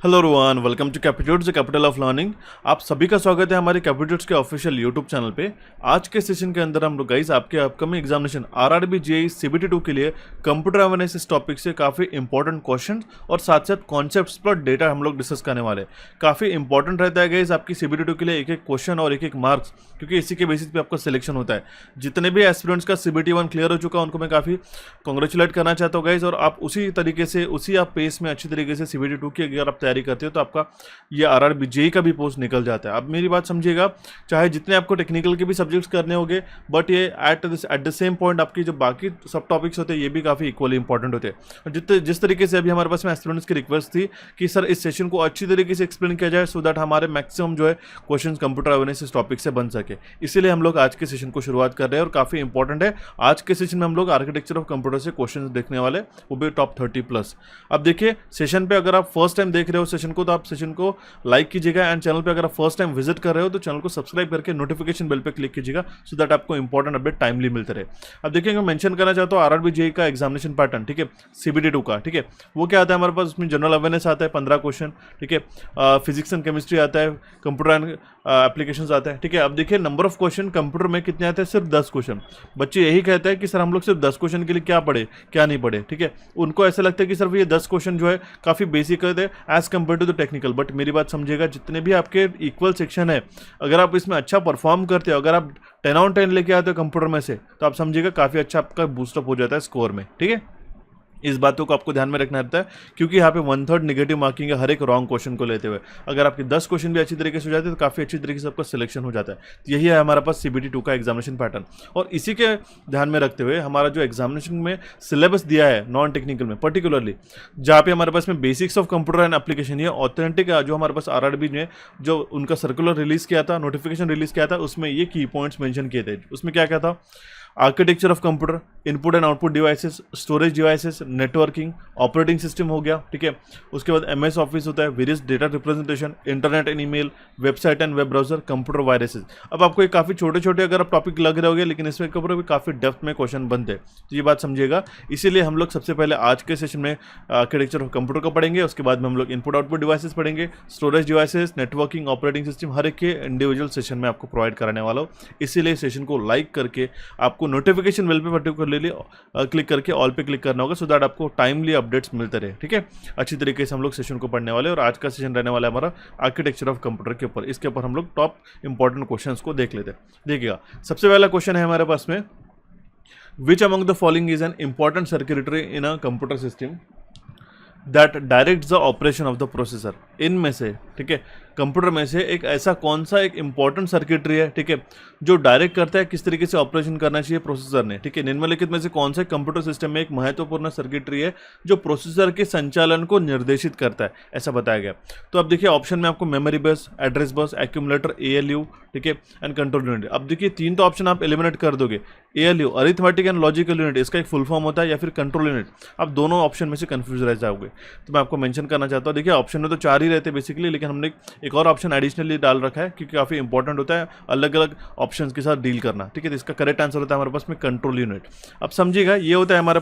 Hello Rohan, welcome to Capitudes the capital of learning. आप सभी का स्वागत है हमारे कैपिट्यूड्स के ऑफिशियल यूट्यूब चैनल पे। आज के सेशन के अंदर हम लोग गाइस आपके upcoming examination RRB JEE CBT 2 के लिए कंप्यूटर अवेयरनेस इस टॉपिक से काफ़ी इंपॉर्टेंट क्वेश्चन और साथ साथ कॉन्सेप्ट्स पर डेटा हम लोग डिस्कस करने वाले। काफ़ी इंपॉर्टेंट रहता है गाइस आपकी सीबीटी 2 के लिए एक एक क्वेश्चन और एक एक मार्क्स, क्योंकि इसी के बेसिस पे आपका सिलेक्शन होता है। जितने भी एस्पिरेंट्स का सीबीटी 1 क्लियर हो चुका उनको मैं काफ़ी कॉन्ग्रेचुलेट करना चाहता हूँ गाइस। और आप उसी तरीके से उसी आप पेस में अच्छी तरीके से सीबीटी 2 की अगर आप तैयारी करते हो तो आपका ये आरआरबी जेईई का भी पोस्ट निकल जाता है। अब मेरी बात समझिएगा, चाहे जितने आपको टेक्निकल के भी सब्जेक्ट्स करने होंगे, बट ये एट द सेम पॉइंट आपकी जो बाकी सब टॉपिक्स होते हैं ये भी काफ़ी इक्वली इंपॉर्टेंट होते हैं। और जिस तरीके से अभी हमारे पास में एस्पिरेंट्स की रिक्वेस्ट थी कि सर इस सेशन को अच्छी तरीके से एक्सप्लेन किया जाए सो दैट हमारे मैक्सिमम जो है क्वेश्चन कंप्यूटर अवेयरनेस इस टॉपिक से बन सके, इसीलिए हम लोग आज के सेशन को शुरुआत कर रहे हैं। और काफ़ी इंपॉर्टेंट है, आज के सेशन में हम लोग आर्किटेक्चर ऑफ कंप्यूटर से क्वेश्चन देखने वाले, वो भी टॉप 30+। अब देखिए सेशन पे अगर आप फर्स्ट टाइम देख रहे हो सेशन को तो आप सेशन को लाइक कीजिएगा, एंड चैनल पे अगर आप फर्स्ट टाइम विजिट कर रहे हो तो चैनल को सब्सक्राइब करके नोटिफिकेशन बेल पे क्लिक कीजिएगा सो दैट आपको इंपॉर्टेंट अपडेट टाइमली मिलते रहे। अब देखिए मैं मेंशन करना चाहता हूँ आरआरबी जेईई का एग्जामिनेशन पैटर्न, ठीक है, सीबीटी 2 का, ठीक है। वो क्या आता है हमारे पास, उसमें जनरल अवेयरनेस आता है 15 क्वेश्चन, ठीक है, फिजिक्स एंड केमिस्ट्री आता है, कंप्यूटर एंड एप्लीकेशंस आता है, ठीक है। अब देखिए नंबर ऑफ क्वेश्चन कंप्यूटर में कितने आते हैं, सिर्फ 10 क्वेश्चन। बच्चे यही कहते हैं कि सर हम लोग सिर्फ 10 क्वेश्चन के लिए क्या पढ़े क्या नहीं पढ़े, ठीक है। उनको ऐसा लगता है कि सिर्फ ये 10 क्वेश्चन जो है काफ़ी बेसिक है as compare to the technical. But मेरी बात समझिएगा, जितने भी आपके इक्वल सेक्शन है, अगर आप इसमें अच्छा परफॉर्म करते हो, अगर आप 10/10 लेके आते हो कंप्यूटर में से, तो आप समझिएगा काफ़ी अच्छा आपका बूस्टअप हो जाता है स्कोर में, ठीक है। इस बातों को आपको ध्यान में रखना रहता है, क्योंकि यहाँ पे 1/3 नेगेटिव मार्किंग है हर एक रॉन्ग क्वेश्चन को लेते हुए। अगर आपके 10 क्वेश्चन भी अच्छी तरीके से हो जाते हैं तो काफ़ी अच्छी तरीके से आपका सिलेक्शन हो जाता है। तो यही है हमारे पास सीबीटी 2 का एग्जामिनेशन पैटर्न। और इसी के ध्यान में रखते हुए हमारा जो एग्जामिनेशन में सिलेबस दिया है नॉन टेक्निकल में पर्टिकुलरली, जहाँ पे हमारे पास में basics of computer and application, ये ऑथेंटिक जो हमारे पास आरआरबी ने जो उनका सर्कुलर रिलीज किया था, नोटिफिकेशन रिलीज किया था, उसमें ये की पॉइंट्स मेंशन किए थे। उसमें क्या क्या था, architecture of computer, input and output devices, storage devices, networking, operating system हो गया, ठीक है। उसके बाद एमएस ऑफिस होता है, various data representation, internet and email, website and web browser, computer viruses. अब आपको ये काफ़ी छोटे छोटे अगर आप टॉपिक लग रहे होंगे, लेकिन इसमें ऊपर भी काफ़ी डेप्थ में क्वेश्चन बनते हैं, तो ये बात समझिएगा। इसीलिए हम लोग सबसे पहले आज के सेशन में आर्किटेक्चर ऑफ कंप्यूटर को पढ़ेंगे, उसके बाद में हम लोग इनपुट आउटपुट डिवाइसेस पढ़ेंगे, storage devices, networking, operating system, हर एक के इंडिविजुअल सेशन में आपको प्रोवाइड कराने वाला हूँ। इसीलिए सेशन को लाइक करके आपको नोटिफिकेशन बेल पे पर्टिकुलरली क्लिक करके ऑल पे क्लिक करना होगा सो दैट आपको टाइमली अपडेट्स मिलते रहे, ठीक है। अच्छी तरीके से हम लोग सेशन को पढ़ने वाले हैं और आज का सेशन रहने वाला है हमारा आर्किटेक्चर ऑफ कंप्यूटर के ऊपर। इसके ऊपर हम लोग टॉप इंपॉर्टेंट क्वेश्चंस को देख लेते हैं। देखिएगा सबसे पहला क्वेश्चन है हमारे पास में, which among the following is an important circuitry in a computer system that direct the operation of the processor. इनमें से, ठीक है, कंप्यूटर में से एक ऐसा कौन सा एक इंपॉर्टेंट सर्किटरी है, ठीक है, जो डायरेक्ट करता है किस तरीके से ऑपरेशन करना चाहिए प्रोसेसर ने, ठीक है। निम्नलिखित में से कौन सा कंप्यूटर सिस्टम में एक महत्वपूर्ण सर्किटरी है जो प्रोसेसर के संचालन को निर्देशित करता है, ऐसा बताया गया। तो अब देखिए ऑप्शन में आपको मेमोरी बस, एड्रेस बस, एक्यूमुलेटर, एएलयू, ठीक है, एंड कंट्रोल यूनिट। अब देखिए तीन तो ऑप्शन आप एलिमिनेट कर दोगे, ALU arithmetic and logical unit, इसका एक फुल फॉर्म होता है, या फिर कंट्रोल यूनिट। आप दोनों ऑप्शन में से कंफ्यूज रह जाओगे, तो मैं आपको मेंशन करना चाहता हूँ। देखिए ऑप्शन में तो 4 ही रहते हैं बेसिकली, लेकिन हमने एक और ऑप्शन एडिशनली डाल रखा है क्योंकि काफ़ी इंपॉर्टेंट होता है अलग अलग ऑप्शंस के साथ डील करना, ठीक है। तो इसका करेक्ट आंसर होता है हमारे पास में कंट्रोल यूनिट। अब समझिएगा ये होता है हमारा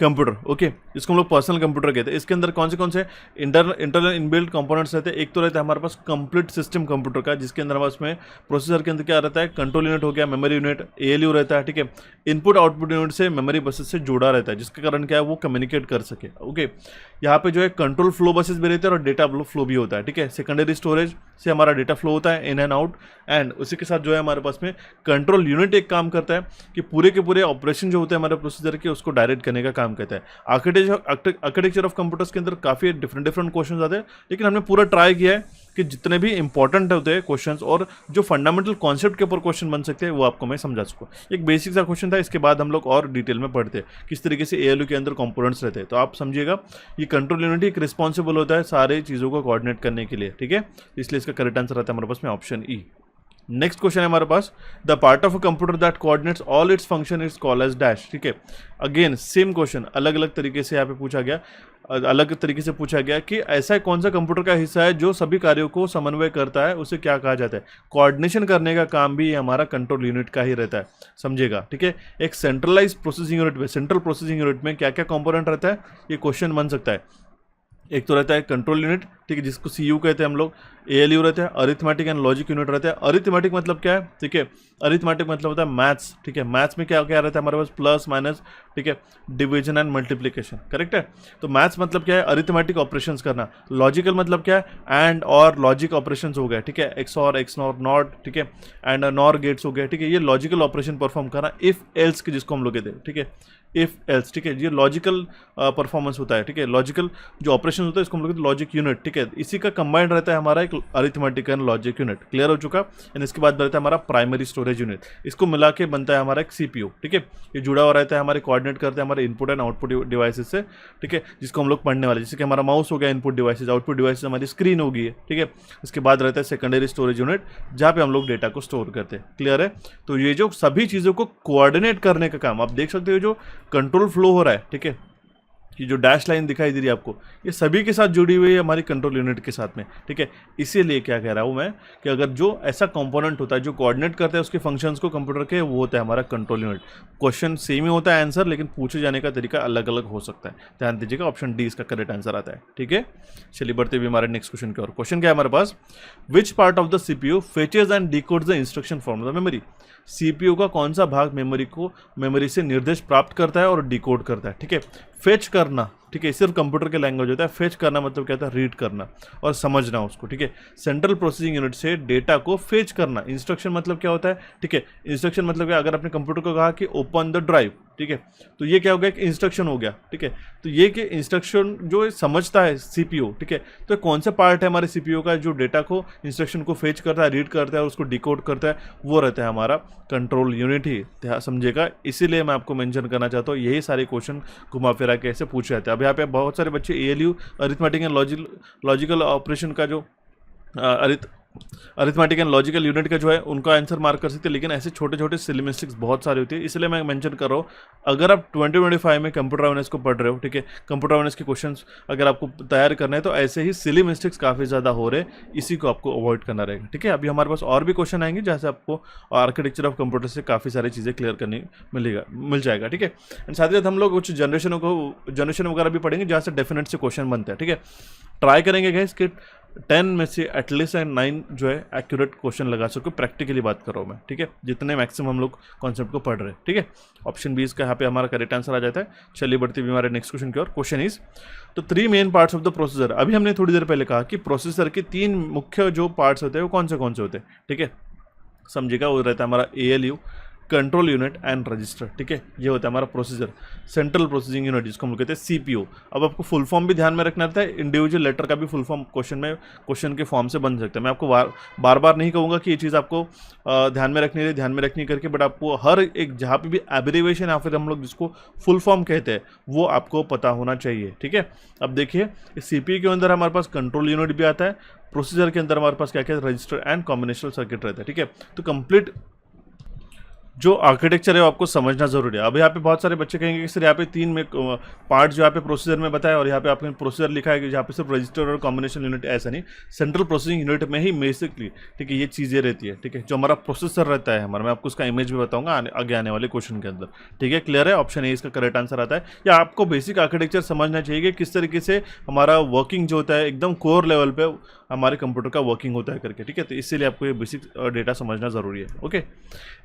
कंप्यूटर, ओके, इसको हम लोग पर्सनल कंप्यूटर कहते हैं। इसके अंदर कौन से इंटरनल इनबिल्ट कंपोनेंट्स रहते हैं। एक तो रहता है हमारे पास कंप्लीट सिस्टम कंप्यूटर का, जिसके अंदर हमारे पास में प्रोसेसर के अंदर क्या रहता है, कंट्रोल यूनिट हो गया, मेमोरी यूनिट, एएलयू रहता है, ठीक है। इनपुट आउटपुट यूनिट से मेमोरी बसेस से जुड़ा रहता है, जिसके कारण क्या है वो कम्युनिकेट कर सके, ओके। यहाँ पे जो है कंट्रोल फ्लो बसेस भी रहते हैं और डेटा फ्लो भी होता है, ठीक है। सेकेंडरी स्टोरेज से हमारा डेटा फ्लो होता है इन एंड आउट, एंड उसी के साथ जो है हमारे पास में कंट्रोल यूनिट एक काम करता है कि पूरे के पूरे ऑपरेशन जो होते हैं हमारे प्रोसेसर के उसको डायरेक्ट करने का काम करता है। आर्किटेक्चर ऑफ कंप्यूटर्स के अंदर काफ़ी डिफरेंट क्वेश्चन आते हैं, लेकिन हमने पूरा ट्राई किया है कि जितने भी इंपॉर्टेंट होते हैं क्वेश्चंस और जो फंडामेंटल कॉन्सेप्ट के ऊपर क्वेश्चन बन सकते हैं वो आपको मैं समझा सकूँ। एक बेसिक सा क्वेश्चन था, इसके बाद हम लोग और डिटेल में पढ़ते हैं किस तरीके से एएलयू के अंदर कंपोनेंट्स रहते हैं। तो आप समझिएगा ये कंट्रोल यूनिट एक रिस्पॉन्सिबल होता है सारी चीज़ों को कोऑर्डिनेट करने के लिए, ठीक है। इसलिए इसका करेक्ट आंसर आता है हमारे पास में ऑप्शन ई। नेक्स्ट क्वेश्चन है हमारे पास, the part of a computer that coordinates all its function is called as dash, ठीक है। अगेन सेम क्वेश्चन अलग अलग तरीके से यहाँ पे पूछा गया, अलग तरीके से पूछा गया कि ऐसा कौन सा कंप्यूटर का हिस्सा है जो सभी कार्यों को समन्वय करता है, उसे क्या कहा जाता है। कोऑर्डिनेशन करने का काम भी हमारा कंट्रोल यूनिट का ही रहता है, समझिएगा, ठीक है। एक सेंट्रलाइज प्रोसेसिंग यूनिट में, सेंट्रल प्रोसेसिंग यूनिट में क्या क्या कंपोनेंट रहता है, ये क्वेश्चन बन सकता है। एक तो रहता है कंट्रोल यूनिट, ठीक है, जिसको सीयू कहते हैं हम लोग, एएलयू रहता है, अरिथमेटिक एंड लॉजिक यूनिट रहता है। अरिथमेटिक मतलब क्या है, ठीक है, अरिथमेटिक मतलब होता है मैथ्स, ठीक है, मैथ्स में क्या क्या रहता है हमारे पास, प्लस माइनस, ठीक है, डिवीजन एंड मल्टीप्लिकेशन, करेक्ट है। तो मैथ्स मतलब क्या है, अरिथमेटिक ऑपरेशंस करना। लॉजिकल मतलब क्या है, एंड और लॉजिक ऑपरेशंस हो गया, ठीक है, एक्स और एक्स नॉर नॉट, ठीक है, एंड नॉर गेट्स हो गया, ठीक है, ये लॉजिकल ऑपरेशन परफॉर्म करना। इफ एल्स के जिसको हम लोग कहते हैं, ठीक है, इफ एल्स, ठीक है, ये लॉजिकल परफॉर्मेंस होता है, ठीक है, लॉजिकल जो ऑपरेशन होता है इसको हम लोग लॉजिक यूनिट, ठीक है, इसी का कंबाइंड रहता है हमारा एक arithmetic and logic unit. Clear हो चुका। एंड इसके बाद रहता है हमारा प्राइमरी स्टोरेज यूनिट, इसको मिला के बनता है हमारा एक सीपीयू, ठीक है, ये जुड़ा हुआ रहता है हमारे, कोऑर्डिनेट करते हैं हमारे इनपुट एंड आउटपुट डिवाइसेस से, ठीक है, जिसको हम लोग पढ़ने वाले, जैसे कि हमारा माउस हो गया इनपुट डिवाइसेस, आउटपुट डिवाइसेस हमारी स्क्रीन होगी, ठीक है। इसके बाद रहता है सेकेंडरी स्टोरेज यूनिट, जहाँ पे हम लोग डेटा को स्टोर करते हैं। क्लियर है। तो ये जो सभी चीज़ों को कोऑर्डिनेट करने का काम, आप देख सकते हो जो कंट्रोल फ्लो हो रहा है, ठीक है, ये जो डैश लाइन दिखाई दे रही है आपको, ये सभी के साथ जुड़ी हुई है हमारी कंट्रोल यूनिट के साथ में, ठीक है। इसीलिए क्या कह रहा हूँ मैं कि अगर जो ऐसा कंपोनेंट होता है जो कोऑर्डिनेट करता है उसके फंक्शंस को कंप्यूटर के, वो होता है हमारा कंट्रोल यूनिट। क्वेश्चन सेम ही होता है आंसर, लेकिन पूछे जाने का तरीका अलग अलग हो सकता है। ध्यान दीजिएगा, ऑप्शन डी इसका करेक्ट आंसर आता है, ठीक है। चलिए बढ़ते हुए हमारे नेक्स्ट क्वेश्चन की ओर। क्वेश्चन क्या है हमारे पास, which part of the CPU fetches and decodes the instruction from the memory. CPU का कौन सा भाग मेमोरी से निर्देश प्राप्त करता है और डिकोड करता है, ठीक है। फेच करना, ठीक है, सिर्फ कंप्यूटर के लैंग्वेज होता है। फेच करना मतलब क्या होता है, रीड करना और समझना उसको, ठीक है। सेंट्रल प्रोसेसिंग यूनिट से डेटा को फेच करना। इंस्ट्रक्शन मतलब क्या होता है, ठीक है, इंस्ट्रक्शन मतलब क्या, अगर आपने कंप्यूटर को कहा कि ओपन द ड्राइव, ठीक है, तो ये क्या हो गया, एक इंस्ट्रक्शन हो गया, ठीक है। तो ये कि इंस्ट्रक्शन जो समझता है सीपीयू, ठीक है, तो कौन सा पार्ट है हमारे सीपीयू का जो डेटा को, इंस्ट्रक्शन को फेच करता है, रीड करता है और उसको डिकोड करता है, वो रहता है हमारा कंट्रोल यूनिट ही, समझेगा। इसीलिए मैं आपको मेंशन करना चाहता हूँ, यही सारे क्वेश्चन घुमा फिरा के ऐसे पूछे जाते हैं। अब यहाँ पे बहुत सारे बच्चे ALU arithmetic and logical operation का जो अरिथमेटिक एंड लॉजिकल यूनिट का जो है उनका आंसर मार्क कर सकते हैं, लेकिन ऐसे छोटे छोटे सिली मिस्टेक्स बहुत सारी होती है। इसलिए मैं मेंशन कर रहा हूँ, अगर आप 2025 में कंप्यूटर अवेयरनेस को पढ़ रहे हो, ठीक है, कंप्यूटर अवेयरनेस के क्वेश्चंस अगर आपको तैयार करना है तो ऐसे ही सिली मिस्टेक्स काफ़ी ज़्यादा हो रहे हैं, इसी को आपको अवॉइड करना रहेगा, ठीक है। अभी हमारे पास और भी क्वेश्चन आएंगे जहाँ से आपको आर्किटेक्चर ऑफ कंप्यूटर से काफ़ी सारी चीज़ें क्लियर करने मिल जाएगा, ठीक है। एंड साथ ही साथ हम लोग कुछ जनरेशन वगैरह भी पढ़ेंगे जहाँ से डेफिनेट से क्वेश्चन बनते हैं, ठीक है। ट्राई करेंगे गाइस कि 10 में से एटलीस्ट 9 जो है एक्यूरेट क्वेश्चन लगा सको। प्रैक्टिकली बात कर रहा हूँ मैं, ठीक है, जितने मैक्सिमम हम लोग कॉन्सेप्ट को पढ़ रहे हैं, ठीक है। ऑप्शन बी इसका यहाँ पे हमारा करेक्ट आंसर आ जाता है। चलिए बढ़ते हुए हमारे नेक्स्ट क्वेश्चन की ओर। क्वेश्चन इज, तो 3 main parts of the processor. अभी हमने थोड़ी देर पहले कहा कि प्रोसेसर के 3 मुख्य जो पार्ट्स होते हैं वो कौन से होते हैं, ठीक है, समझिएगा। वो रहता है हमारा ALU, control unit and register, ठीक है, ये होता है हमारा प्रोसेसर, सेंट्रल प्रोसेसिंग यूनिट जिसको हम लोग कहते हैं सीपीयू। अब आपको फुल फॉर्म भी ध्यान में रखना रहता है, इंडिविजुअल लेटर का भी फुल फॉर्म क्वेश्चन के फॉर्म से बन सकता है। मैं आपको बार बार नहीं कहूँगा कि ये चीज़ आपको ध्यान में रखनी करके, बट आपको हर एक जहाँ पे भी एब्रिविएशन या फिर हम लोग जिसको फुल फॉर्म कहते हैं वो आपको पता होना चाहिए, ठीक है। अब देखिए, इस सीपीयू के अंदर हमारे पास कंट्रोल यूनिट भी आता है, प्रोसीजर के अंदर हमारे पास क्या क्या रजिस्टर एंड कॉम्बिनेशनल सर्किट रहता है, ठीक है। तो कंप्लीट जो आर्किटेक्चर है वो आपको समझना जरूरी है। अब यहाँ पे बहुत सारे बच्चे कहेंगे कि सर यहाँ पे 3 में पार्ट जो यहाँ पे प्रोसीजर में बताया और यहाँ पे आपने प्रोसीजर लिखा है कि यहाँ पे सिर्फ रजिस्टर और कॉम्बिनेशन यूनिट, ऐसा नहीं, सेंट्रल प्रोसेसिंग यूनिट में ही बेसिकली, ठीक है, ये चीज़ें रहती है, ठीक है, जो हमारा प्रोसेसर रहता है हमारा। मैं आपको उसका इमेज भी बताऊंगा आगे आने वाले क्वेश्चन के अंदर, ठीक है। क्लियर है, ऑप्शन ए इसका करेक्ट आंसर आता है। या आपको बेसिक आर्किटेक्चर समझना चाहिए कि किस तरीके से हमारा वर्किंग जो होता है एकदम कोर लेवल पे हमारे कंप्यूटर का वर्किंग होता है करके, ठीक है। तो इसीलिए आपको ये बेसिक डेटा समझना जरूरी है, ओके।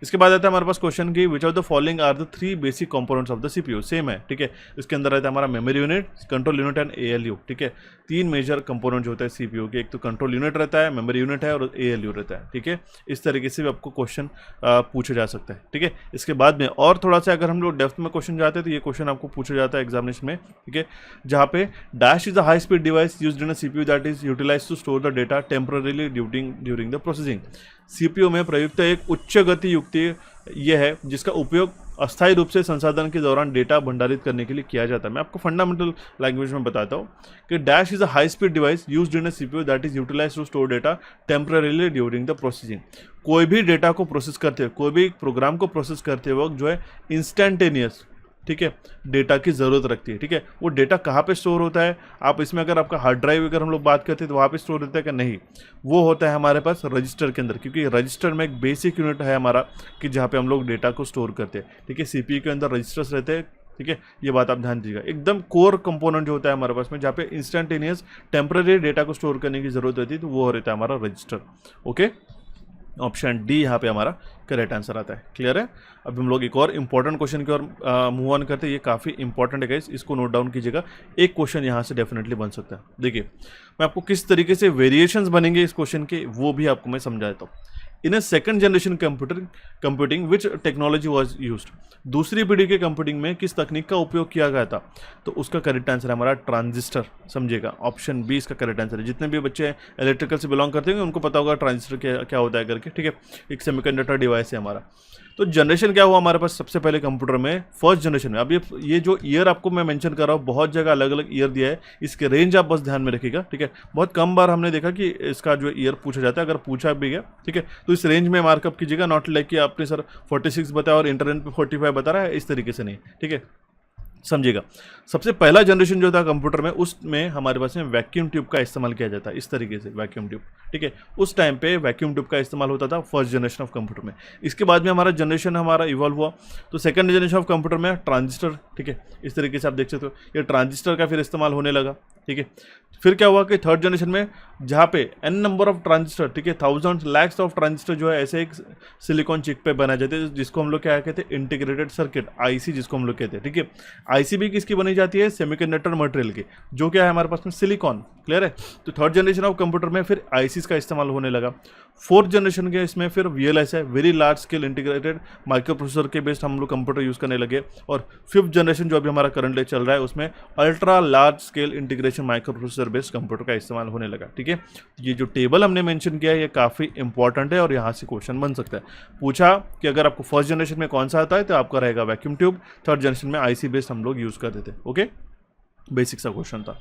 इसके बाद आता है हमारे पास क्वेश्चन की, which of the following are the 3 basic components of the CPU. Same है, ठीक है। इसके अंदर रहता है हमारा memory unit, control unit and ALU, ठीक है। 3 मेजर कंपोनेंट जो होता है सीपीयू के, एक तो कंट्रोल यूनिट रहता है, मेमोरी यूनिट है और एएलयू रहता है, ठीक है। इस तरीके से भी आपको क्वेश्चन पूछा जा सकता है, ठीक है। इसके बाद में और थोड़ा सा अगर हम लोग डेप्थ में क्वेश्चन जाते हैं तो ये क्वेश्चन आपको पूछा जाता है एग्जामिनेशन में, ठीक है, जहाँ पे dash is a high speed device used in a CPU that is utilized to store the data temporarily during the processing. CPU में प्रयुक्त एक उच्च गति युक्ति यह है जिसका उपयोग अस्थायी रूप से संसाधन के दौरान डेटा भंडारित करने के लिए किया जाता है। मैं आपको फंडामेंटल लैंग्वेज में बताता हूँ कि dash is a high speed device used in a CPU that is utilized to store data temporarily during the processing. कोई भी डेटा को प्रोसेस करते हुए, कोई भी प्रोग्राम को प्रोसेस करते वक्त जो है इंस्टेंटेनियस, ठीक है, डेटा की ज़रूरत रखती है, ठीक है। वो डेटा कहाँ पे स्टोर होता है, आप इसमें अगर आपका हार्ड ड्राइव अगर हम लोग बात करते हैं तो वहाँ पे स्टोर होता है कि नहीं, वो होता है हमारे पास रजिस्टर के अंदर, क्योंकि रजिस्टर में एक बेसिक यूनिट है हमारा कि जहाँ पे हम लोग डेटा को स्टोर करते हैं, ठीक है। सीपीयू के अंदर रजिस्टर्स रहते हैं, ठीक है, ये बात आप ध्यान दीजिएगा। एकदम कोर कंपोनेंट जो होता है हमारे पास में, जहाँ पे इंस्टेंटेनियस टेम्पररी डेटा को स्टोर करने की जरूरत होती है, तो वो रहता है हमारा रजिस्टर। ओके, ऑप्शन डी यहाँ पे हमारा करेक्ट आंसर आता है। क्लियर है? अब हम लोग एक और इंपॉर्टेंट क्वेश्चन की ओर मूव ऑन करते हैं। ये काफ़ी इंपॉर्टेंट है गाइस, इसको नोट डाउन कीजिएगा। एक क्वेश्चन यहाँ से डेफिनेटली बन सकता है। देखिए, मैं आपको किस तरीके से वेरिएशंस बनेंगे इस क्वेश्चन के, वो भी आपको मैं समझा देता हूँ। In a second generation computing which technology was used, दूसरी पीढ़ी के कंप्यूटिंग में किस तकनीक का उपयोग किया गया था? तो उसका करेक्ट आंसर है हमारा ट्रांजिस्टर। समझिएगा, ऑप्शन बी इसका करेक्ट आंसर है। जितने भी बच्चे इलेक्ट्रिकल से बिलोंग करते हैं उनको पता होगा ट्रांजिस्टर क्या होता है करके, ठीक है। एक सेमीकंडक्टर डिवाइस है हमारा। तो जनरेशन क्या हुआ हमारे पास सबसे पहले कंप्यूटर में, फर्स्ट जनरेशन में। अब ये जो ईयर आपको मैं मेंशन कर रहा हूँ, बहुत जगह अलग अलग ईयर दिया है, इसके रेंज आप बस ध्यान में रखिएगा, ठीक है। बहुत कम बार हमने देखा कि इसका जो ईयर पूछा जाता है, अगर पूछा भी गया, ठीक है, तो इस रेंज में मार्कअप कीजिएगा। नॉट लाइक कि आपने सर 46 बताया और इंटरनेट पे 45 बता रहा है, इस तरीके से नहीं, ठीक है। समझिएगा, सबसे पहला जनरेशन जो था कंप्यूटर में, उसमें हमारे पास में वैक्यूम ट्यूब का इस्तेमाल किया जाता है, इस तरीके से वैक्यूम ट्यूब, ठीक है। उस टाइम पे वैक्यूम ट्यूब का इस्तेमाल होता था फर्स्ट जनरेशन ऑफ कंप्यूटर में। इसके बाद में हमारा जनरेशन हमारा इवॉल्व हुआ, तो सेकंड जनरेशन ऑफ कंप्यूटर में ट्रांजिस्टर, ठीक है, इस तरीके से आप देख सकते हो, ये ट्रांजिस्टर का फिर इस्तेमाल होने लगा, ठीक है। फिर क्या हुआ कि थर्ड जनरेशन में, जहाँ पे एन नंबर ऑफ ट्रांजिस्टर, ठीक है, थाउजेंड लैक्स ऑफ ट्रांजिस्टर जो है ऐसे एक सिलिकॉन चिप पे बनाए जाते हैं, जिसको हम लोग क्या कहते हैं, इंटीग्रेटेड सर्किट, आईसी जिसको हम लोग कहते हैं, ठीक है। आईसी भी किसकी बनी जाती है? सेमीकंडक्टर मटेरियल की, जो क्या है हमारे पास में सिलिकॉन। क्लियर है? तो थर्ड जनरेशन ऑफ कंप्यूटर में फिर आईसीज का इस्तेमाल होने लगा। फोर्थ जनरेशन के इसमें फिर वीएलएस है, very large scale integrated micro processor के बेस्ड हम लोग कंप्यूटर यूज करने लगे। और फिफ्थ जनरेशन जो अभी हमारा करंटली चल रहा है, उसमें ultra large scale integration micro processor based computer का इस्तेमाल होने लगा, ठीक है। ये जो टेबल हमने मेंशन किया है, ये काफी इंपॉर्टेंट है और यहाँ से क्वेश्चन बन सकता है। पूछा कि अगर आपको फर्स्ट जनरेशन में कौन सा आता है, तो आपका रहेगा वैक्यूम ट्यूब। थर्ड जनरेशन में आईसी बेस्ड हम लोग यूज करते थे। ओके, बेसिक सा क्वेश्चन था।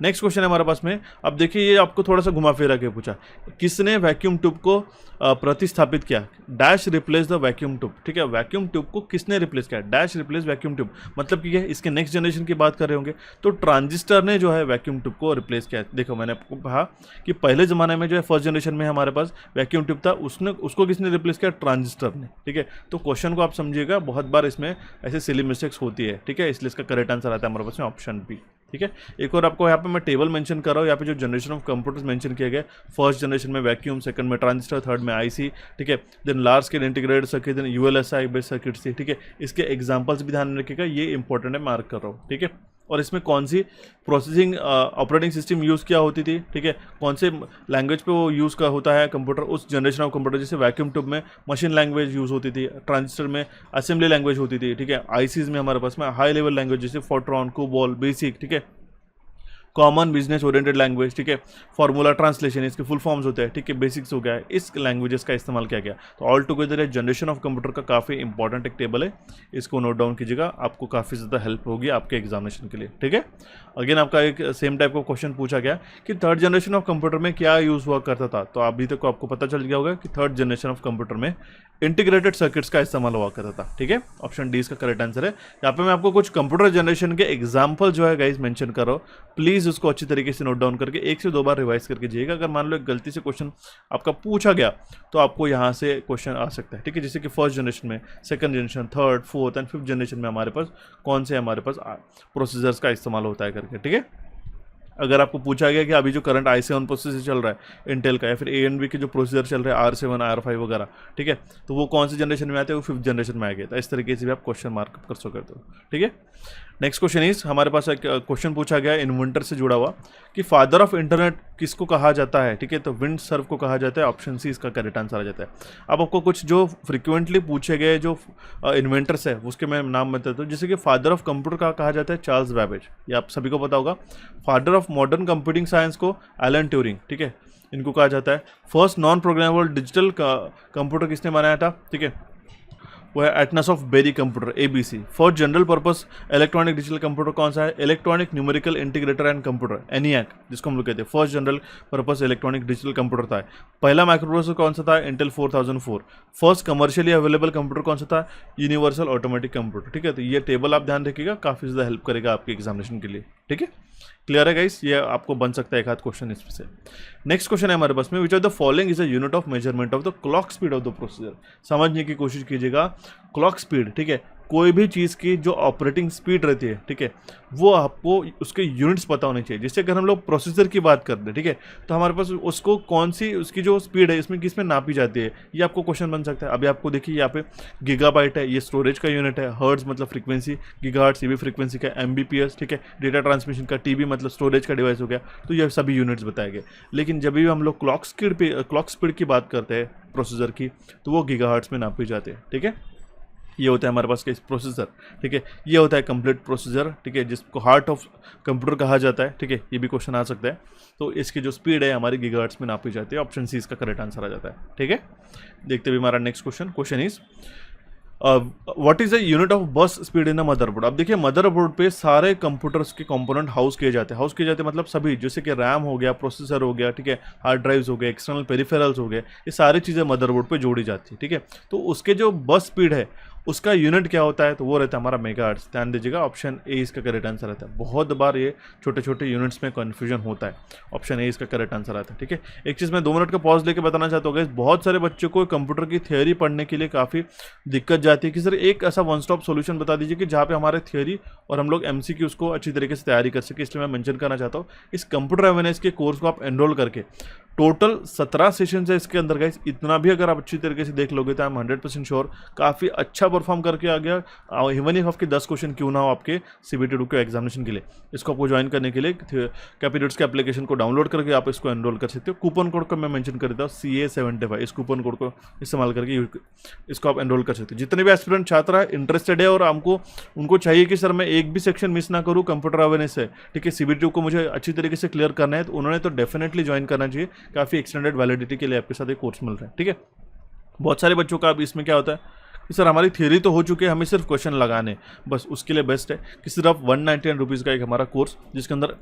नेक्स्ट क्वेश्चन है हमारे पास में। अब देखिए, ये आपको थोड़ा सा घुमा फिरा के पूछा, किसने वैक्यूम ट्यूब को प्रतिस्थापित किया? Dash replace the vacuum tube, ठीक है। वैक्यूम ट्यूब को किसने रिप्लेस किया? डैश रिप्लेस वैक्यूम ट्यूब, मतलब कि इसके नेक्स्ट जनरेशन की बात कर रहे होंगे, तो ट्रांजिस्टर ने जो है वैक्यूम ट्यूब को रिप्लेस किया। देखो, मैंने आपको कहा कि पहले जमाने में जो है फर्स्ट जनरेशन में हमारे पास वैक्यूम ट्यूब था, उसको किसने रिप्लेस किया? ट्रांजिस्टर ने, ठीक है। तो क्वेश्चन को आप समझिएगा, बहुत बार इसमें ऐसे सिली मिस्टेक्स होती है, ठीक है, इसलिए इसका करेक्ट आंसर आता है हमारे पास में ऑप्शन बी, ठीक है। एक और आपको यहाँ पे मैं टेबल मेंशन कर रहा हूँ, यहाँ पे जो जनरेशन ऑफ कंप्यूटर्स मेंशन किए गए, फर्स्ट जनरेशन में वैक्यूम, सेकंड में ट्रांजिस्टर, थर्ड में आईसी, ठीक है, then large scale integrated circuit, then ULSI based circuits थी, ठीक है। इसके एग्जांपल्स भी ध्यान में रखिएगा, ये इंपॉर्टेंट है, मार्क कर रहा हूँ, ठीक है। और इसमें कौन सी प्रोसेसिंग ऑपरेटिंग सिस्टम यूज़ किया होती थी, ठीक है, कौन से लैंग्वेज पे वो यूज़ का होता है कंप्यूटर उस जनरेशन ऑफ कंप्यूटर। जैसे वैक्यूम ट्यूब में मशीन लैंग्वेज यूज़ होती थी, ट्रांजिस्टर में असेंबली लैंग्वेज होती थी, ठीक है। आईसीज में हमारे पास में हाई लेवल लैंग्वेज जैसे फोर्ट्रॉन, कोबॉल, बेसिक, ठीक है, कॉमन बिजनेस ओरिएंटेड लैंग्वेज, ठीक है, फार्मूला ट्रांसलेशन, इसके फुल फॉर्म्स होते हैं, ठीक है, बेसिक्स हो गया है, इस लैंग्वेजेस का इस्तेमाल किया गया। तो all together generation of computer का काफ़ी इंपॉर्टेंट एक टेबल है, इसको नोट डाउन कीजिएगा, आपको काफ़ी ज़्यादा हेल्प होगी आपके एग्जामिनेशन के लिए, ठीक है। अगेन आपका एक सेम टाइप का क्वेश्चन पूछा गया कि थर्ड जनरेशन ऑफ कंप्यूटर में क्या यूज़ हुआ करता था, तो अभी तक आपको पता चल गया होगा कि थर्ड जनरेशन ऑफ कंप्यूटर में इंटीग्रेटेड सर्किट्स का इस्तेमाल हुआ करता था, ठीक है। ऑप्शन डी इसका करेक्ट आंसर है। यहाँ पे मैं आपको कुछ कंप्यूटर जनरेशन के एग्जाम्पल जो है गाइस मेंशन कर रहा हूँ, प्लीज़ उसको अच्छी तरीके से नोट डाउन करके 1 से 2 बार रिवाइज करके जाइएगा। अगर मान लो एक गलती से क्वेश्चन आपका पूछा गया, तो आपको यहाँ से क्वेश्चन आ सकता है, ठीक है। जैसे कि फर्स्ट जनरेशन में, second generation, third, fourth and fifth generation में हमारे पास कौन से हमारे पास प्रोसीजर्स का इस्तेमाल होता है करके, ठीक है। अगर आपको पूछा गया कि अभी जो करंट i7 प्रोसेसर चल रहा है इंटेल का, या फिर AMD के जो प्रोसेसर चल रहे हैं R7, R5 वगैरह, ठीक है, तो वो कौन से जनरेशन में आते हैं? वो फिफ्थ जनरेशन में आ गया था। इस तरीके से भी आप क्वेश्चन मार्कअप कर सकते हो, ठीक है। नेक्स्ट क्वेश्चन इज, हमारे पास एक क्वेश्चन पूछा गया इन्वेंटर से जुड़ा हुआ कि फादर ऑफ इंटरनेट किसको कहा जाता है, ठीक है, तो विंड सर्व को कहा जाता है। ऑप्शन सी इसका करेक्ट आंसर आ जाता है। अब आपको कुछ जो फ्रिक्वेंटली पूछे गए जो इन्वेंटर्स है उसके मैं नाम बताता हूँ। जैसे कि फादर ऑफ कंप्यूटर का कहा जाता है चार्ल्स बैबेज, ये आप सभी को पता होगा। Father of modern computing science को एलन ट्यूरिंग, ठीक है, इनको कहा जाता है। First non programmable digital computer किसने बनाया था, ठीक है, वो है Atanasoff Berry computer, ABC। First general purpose electronic digital computer कौन सा है? Electronic numerical integrator and computer, ENIAC, जिसको हम लोग कहते हैं। First general purpose electronic digital computer था। पहला माइक्रो प्रोसेसर कौन सा था? Intel 4004। First commercially available computer कौन सा था? यूनिवर्सल ऑटोमेटिक कंप्यूटर, ठीक है। तो ये टेबल आप ध्यान रखिएगा, काफ़ी ज़्यादा हेल्प करेगा आपके एग्जामिनेशन के लिए, ठीक है। क्लियर है गाइस, ये आपको बन सकता है एक आध क्वेश्चन इसमें से। नेक्स्ट क्वेश्चन है हमारे पास में, विच of the following is a unit of measurement of the clock speed of the procedure. समझने की कोशिश कीजिएगा, क्लॉक स्पीड, ठीक है, कोई भी चीज़ की जो ऑपरेटिंग स्पीड रहती है, ठीक है, वो आपको उसके यूनिट्स पता होने चाहिए। जैसे अगर हम लोग प्रोसेसर की बात करते हैं, ठीक है, तो हमारे पास उसको कौन सी उसकी जो स्पीड है इसमें किस में नापी जाती है, ये आपको क्वेश्चन बन सकता है। अभी आपको देखिए यहाँ पे गीगाबाइट है, ये स्टोरेज का यूनिट है, हर्ट्ज मतलब फ्रीक्वेंसी, गीगाहर्ट्ज ये भी फ्रीक्वेंसी का, एमबीपीएस, ठीक है, डेटा ट्रांसमिशन का, टीबी मतलब स्टोरेज का डिवाइस हो गया। तो ये सभी यूनिट्स बताए गए। लेकिन जब भी हम लोग क्लॉक स्पीड की बात करते हैं प्रोसेसर की, तो वो गीगाहर्ट्ज में नापी जाते हैं, ठीक है। ये होता है हमारे पास के प्रोसेसर, ठीक है। ये होता है कंप्लीट प्रोसेसर, ठीक है, जिसको हार्ट ऑफ कंप्यूटर कहा जाता है, ठीक है। ये भी क्वेश्चन आ सकता है। तो इसकी जो स्पीड है हमारी गीगाहर्ट्ज में नापी जाती है। ऑप्शन सी इसका करेक्ट आंसर आ जाता है, ठीक है। देखते हुए हमारा next question is what is the unit of बस स्पीड इन द मदरबोर्ड। अब देखिए मदरबोर्ड पे सारे कंप्यूटर्स के कंपोनेंट हाउस किए जाते हैं। हाउस किए जाते हैं मतलब सभी, जैसे कि रैम हो गया, प्रोसेसर हो गया, ठीक है, हार्ड ड्राइव्स हो गए, एक्सटर्नल पेरिफेरल्स हो गए, ये सारी चीज़ें मदरबोर्ड पे जोड़ी जाती है, ठीक है। तो उसके जो बस स्पीड है उसका यूनिट क्या होता है, तो वो रहता है हमारा मेगाहर्ट्ज। ध्यान दीजिएगा, ऑप्शन ए इसका करेक्ट आंसर रहता है। बहुत बार ये छोटे छोटे यूनिट्स में कन्फ्यूजन होता है, ऑप्शन ए इसका करेक्ट आंसर आता है, ठीक है। एक चीज़ मैं 2 मिनट का पॉज लेके बताना चाहता हूँ गाइस, बहुत सारे बच्चों को कंप्यूटर की थियोरी पढ़ने के लिए काफ़ी दिक्कत जाती है कि सर एक ऐसा वन स्टॉप सोल्यूशन बता दीजिए कि जहाँ पे हमारे थियोरी और हम लोग एमसीक्यू को अच्छी तरीके से तैयारी कर सके। इसलिए मैं मेंशन करना चाहता हूँ, इस कंप्यूटर अवेयरनेस के कोर्स को आप एनरोल करके, टोटल 17 सेशन है इसके अंदर गाइस, इतना भी अगर आप अच्छी तरीके से देख लोगे तो आई एम 100% श्योर काफ़ी अच्छा परफॉर्म करके आ गया। इवन इफ आपके 10 क्वेश्चन क्यों ना हो आपके CBT2 के एग्जामिनेशन के लिए, इसको आपको ज्वाइन करने के लिए कैपिटल्स के एप्लीकेशन को डाउनलोड करके आप इसको एनरोल कर सकते हो। कूपन कोड को मैं मेंशन कर देता हूँ CA75, इस कूपन कोड को इस्तेमाल करके इसको आप एनरोल कर सकते हो। जितने भी एस्पिरेंट छात्र है इंटरेस्टेड है और हमको उनको चाहिए कि सर मैं एक भी सेक्शन मिस ना करूँ कंप्यूटर अवेयरनेस से, ठीक है, CBT2 को मुझे अच्छी तरीके से क्लियर करना है, तो उन्होंने तो डेफिनेटली ज्वाइन करना चाहिए। काफ़ी एक्सटेंडेड वैलिडिटी के लिए आपके साथ एक कोर्स मिल रहा है, ठीक है। बहुत सारे बच्चों का अब इसमें क्या होता है कि सर हमारी थियरी तो हो चुकी है, हमें सिर्फ क्वेश्चन लगाने, बस उसके लिए बेस्ट है कि सिर्फ 199 रुपीज़ का एक हमारा कोर्स, जिसके अंदर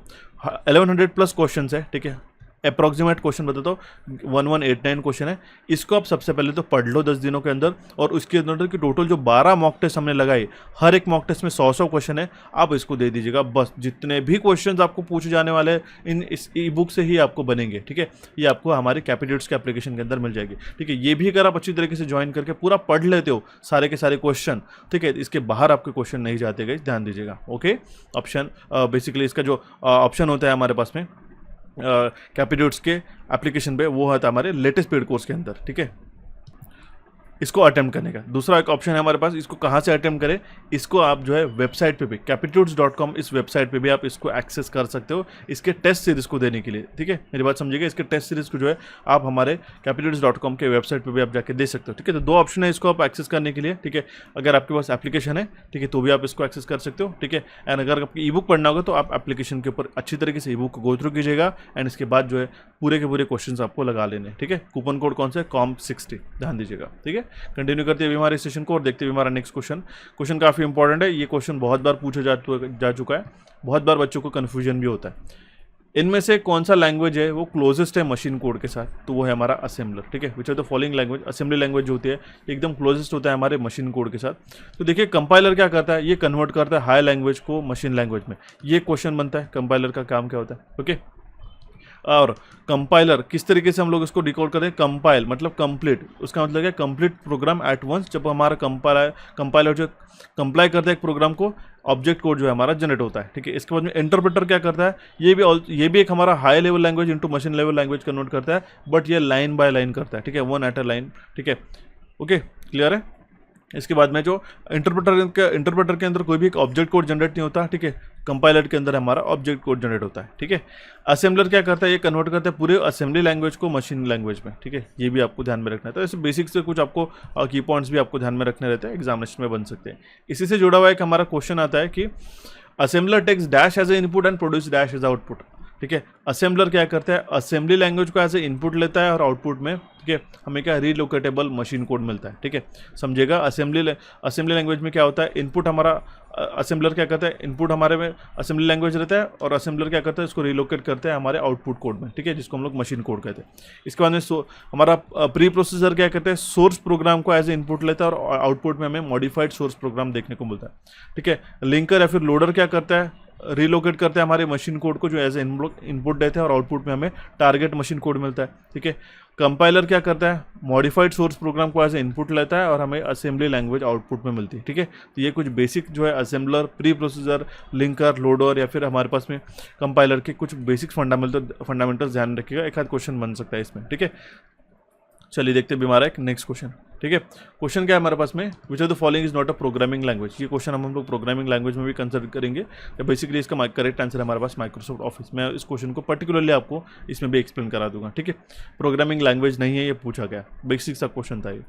1100 प्लस क्वेश्चन है, ठीक है। अप्रॉक्सीमेट क्वेश्चन बताता हूँ, 1189 क्वेश्चन है। इसको आप सबसे पहले तो पढ़ लो 10 दिनों के अंदर, और उसके अंदर की टोटल जो 12 मॉक टेस्ट हमने लगाए, हर एक मॉक टेस्ट में 100 क्वेश्चन है, आप इसको दे दीजिएगा। बस जितने भी क्वेश्चन आपको पूछे जाने वाले इन इस ई बुक से ही आपको बनेंगे, ठीक है। ये आपको हमारे कैपिटल्स के एप्लीकेशन के अंदर मिल जाएगी, ठीक है। ये भी अगर आप अच्छी तरीके से ज्वाइन करके पूरा पढ़ लेते हो सारे के सारे क्वेश्चन, ठीक है, इसके बाहर आपके क्वेश्चन नहीं जाते गए, ध्यान दीजिएगा, ओके। ऑप्शन बेसिकली इसका जो ऑप्शन होता है हमारे पास में कैपिटल्स के एप्लीकेशन पे, वो है हमारे लेटेस्ट पेड कोर्स के अंदर, ठीक है, इसको अटेम्प्ट करने का। दूसरा एक ऑप्शन है हमारे पास, इसको कहाँ से अटेम्प्ट करें, इसको आप जो है वेबसाइट पे भी capitals.com, इस वेबसाइट पे भी आप इसको एक्सेस कर सकते हो इसके टेस्ट सीरीज को देने के लिए, ठीक है। मेरी बात समझिएगा, इसके टेस्ट सीरीज को जो है आप हमारे capitals.com के वेबसाइट पे भी आप जाके दे सकते हो, ठीक है। तो 2 ऑप्शन है इसको आप एक्सेस करने के लिए, ठीक है। अगर आपके पास एप्लीकेशन है, ठीक है, तो भी आप इसको एक्सेस कर सकते हो, ठीक है। एंड अगर आपको ई बुक पढ़ना होगा तो आप एप्लीकेशन के ऊपर अच्छी तरीके से ई बुक को गो थ्रू कीजिएगा, एंड इसके बाद जो है पूरे के पूरे क्वेश्चन आपको लगा लेने, ठीक है। कूपन कोड कौन सा है, COM60, ध्यान दीजिएगा, ठीक है। कंटिन्यू करते हुए हमारे सेशन को और देखते हुए हमारा नेक्स्ट क्वेश्चन काफ़ी इंपॉर्टेंट है। ये क्वेश्चन बहुत बार पूछा जा चुका है, बहुत बार बच्चों को कन्फ्यूजन भी होता है। इनमें से कौन सा लैंग्वेज है वो क्लोजेस्ट है मशीन कोड के साथ, तो वो है हमारा असेंबलर, ठीक है। Which are the following language, assembly language जो होती है एकदम क्लोजेस्ट होता है हमारे मशीन कोड के साथ। तो देखिए कंपाइलर क्या करता है, ये कन्वर्ट करता है हाई लैंग्वेज को मशीन लैंग्वेज में। ये क्वेश्चन बनता है कंपाइलर का काम क्या होता है, ओके। और कंपाइलर किस तरीके से हम लोग इसको डिकोड करें, कंपाइल मतलब कंप्लीट, उसका मतलब है कंप्लीट प्रोग्राम एट वंस। जब हमारा कंपाइलर जो कंप्लाई करता है एक प्रोग्राम को, ऑब्जेक्ट कोड जो है हमारा जनरेट होता है, ठीक है। इसके बाद में इंटरप्रेटर क्या करता है, ये भी एक हमारा high level language into machine level language convert करता है, बट ये लाइन बाय लाइन करता है, ठीक है, वन एट अ लाइन, ठीक है, ओके, क्लियर है। इसके बाद में जो इंटरप्रेटर के अंदर कोई भी एक ऑब्जेक्ट कोड जनरेट नहीं होता, ठीक है, कंपाइलर के अंदर हमारा ऑब्जेक्ट कोड जनरेट होता है, ठीक है। असेंबलर क्या करता है, ये कन्वर्ट करता है पूरे असेंबली लैंग्वेज को मशीन लैंग्वेज में, ठीक है। ये भी आपको ध्यान में रखना है। तो ऐसे बेसिक से कुछ आपको की पॉइंट्स भी आपको ध्यान में रखने रहते हैं, एग्जामिनेशन में बन सकते हैं। इसी से जुड़ा हुआ एक हमारा क्वेश्चन आता है कि assembler takes dash as a input and produce dash as output, ठीक है। असेंबलर क्या करता है, असेंबली लैंग्वेज को एज ए इनपुट लेता है और आउटपुट में, ठीक है, हमें क्या रीलोकेटेबल मशीन कोड मिलता है, ठीक है। समझेगा, असेंबली लैंग्वेज में क्या होता है, इनपुट हमारा असेंबलर क्या करता है, इनपुट हमारे में असेंबली लैंग्वेज रहता है और असेंबलर क्या करता है, इसको रिलोकेट करते हैं हमारे आउटपुट कोड में, ठीक है, जिसको हम लोग मशीन कोड कहते हैं। इसके बाद में हमारा प्री प्रोसेसर क्या करता है, सोर्स प्रोग्राम को एज ए इनपुट लेता है और आउटपुट में हमें मॉडिफाइड सोर्स प्रोग्राम देखने को मिलता है, ठीक है। लिंकर या फिर लोडर क्या करता है, रिलोकेट करते हैं हमारे मशीन कोड को जो एज ए इनपुट देते हैं और आउटपुट में हमें टारगेट मशीन कोड मिलता है, ठीक है। कंपाइलर क्या करता है, मॉडिफाइड सोर्स प्रोग्राम को एज ए इनपुट लेता है और हमें असेंबली लैंग्वेज आउटपुट में मिलती है, ठीक है। तो ये कुछ बेसिक जो है assembler, pre processor, linker, loader या फिर हमारे पास में कंपाइलर के कुछ बेसिक फंडामेंटल्स ध्यान रखिएगा, एक आध क्वेश्चन बन सकता है इसमें, ठीक है। चलिए देखते हैं हमारा एक नेक्स्ट क्वेश्चन, ठीक है। क्वेश्चन क्या है हमारे पास में, विच of the following is not a programming language. ये क्वेश्चन हम लोग प्रोग्रामिंग लैंग्वेज में भी कंसिडर करेंगे। तो बेसिकली इसका करेक्ट आंसर है हमारे पास माइक्रोसॉफ्ट ऑफिस। मैं इस क्वेश्चन को पर्टिकुलरली आपको इसमें भी एक्सप्लेन करा दूंगा, ठीक है। प्रोग्रामिंग लैंग्वेज नहीं है, ये पूछा गया, बेसिक सा क्वेश्चन था ये।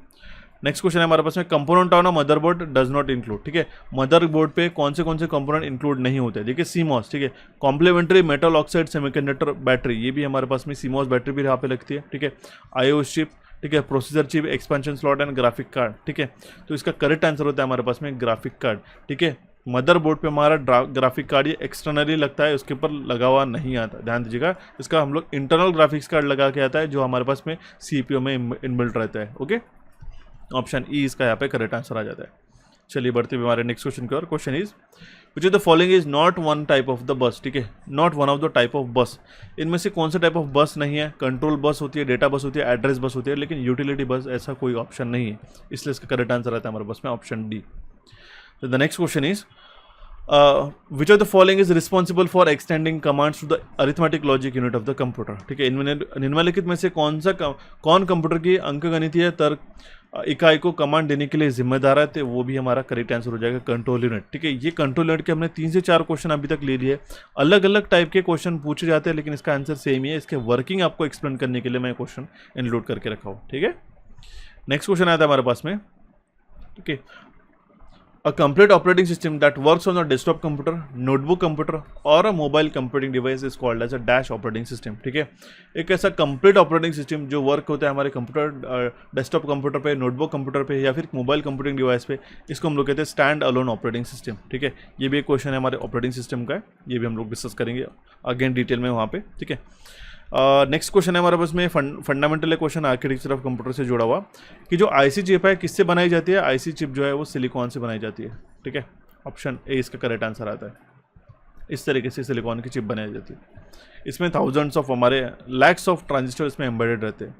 नेक्स्ट क्वेश्चन है हमारे पास में, component on a motherboard does not include, ठीक है। मदरबोर्ड पे कौन से कंपोनेंट इंक्लूड नहीं होते हैं, देखिए सीमॉस, ठीक है। Complementary metal oxide semiconductor battery, ये भी हमारे पास में सीमॉस बैटरी भी यहाँ पे लगती है, ठीक है। आईओ चिप, ठीक है, processor chip, expansion slot and graphic card, ठीक है। तो इसका करेक्ट आंसर होता है हमारे पास में ग्राफिक कार्ड, ठीक है। मदरबोर्ड पे हमारा ग्राफिक कार्ड ये एक्सटर्नली लगता है, उसके ऊपर लगा हुआ नहीं आता, ध्यान दीजिएगा। इसका हम लोग इंटरनल ग्राफिक्स कार्ड लगा के आता है जो हमारे पास में सीपीयू में इनबिल्ट रहता है, ओके। ऑप्शन ई इसका यहाँ पे करेक्ट आंसर आ जाता है। चलिए बढ़ते हुए हमारे नेक्स्ट क्वेश्चन की ओर। Question is which of the following is not one type of the bus, ठीक है, not one of the type of bus. इनमें से कौन सा टाइप ऑफ बस नहीं है, कंट्रोल बस होती है, डेटा बस होती है, एड्रेस बस होती है, लेकिन यूटिलिटी बस ऐसा कोई ऑप्शन नहीं है, इसलिए इसका करेक्ट आंसर आता है हमारे बस में option D. The next question is which of the following is responsible for extending commands to the arithmetic logic unit of the computer, ठीक है। इनमें निम्नलिखित में से कौन कंप्यूटर की अंकगणितीय तर्क इकाई को कमांड देने के लिए जिम्मेदार है, तो वो भी हमारा करेक्ट आंसर हो जाएगा कंट्रोल यूनिट, ठीक है। ये कंट्रोल यूनिट के हमने 3 से 4 क्वेश्चन अभी तक ले लिए। अलग अलग टाइप के क्वेश्चन पूछे जाते हैं लेकिन इसका आंसर सेम ही है। इसके वर्किंग आपको एक्सप्लेन करने के लिए मैं क्वेश्चन इंक्लूड करके रखा हूँ, ठीक है। नेक्स्ट क्वेश्चन आया था हमारे पास में, ठीक है। A complete operating system that works on a desktop computer, notebook computer or a mobile computing device is called as a dash operating system, ठीक है। एक ऐसा कंप्लीट ऑपरेटिंग सिस्टम जो वर्क होता है हमारे कंप्यूटर, डेस्कटॉप कंप्यूटर पे, notebook computer पे या फिर मोबाइल कंप्यूटिंग डिवाइस पे, इसको हम लोग कहते हैं स्टैंड अलोन ऑपरेटिंग सिस्टम, ठीक है। ये भी एक क्वेश्चन है हमारे ऑपरेटिंग सिस्टम का है, ये भी हम लोग डिस्कस करेंगे अगेन डिटेल में वहाँ पे, ठीक है। नेक्स्ट क्वेश्चन है हमारे पास में fundamental question architecture of computer से जुड़ा हुआ कि जो आईसी चिप है किससे बनाई जाती है। आईसी चिप जो है वो सिलिकॉन से बनाई जाती है, ठीक है। ऑप्शन ए इसका करेक्ट आंसर आता है। इस तरीके से सिलिकॉन की चिप बनाई जाती है। इसमें थाउजेंड्स ऑफ हमारे लैक्स ऑफ ट्रांजिस्टर इसमें एम्बेडेड रहते हैं।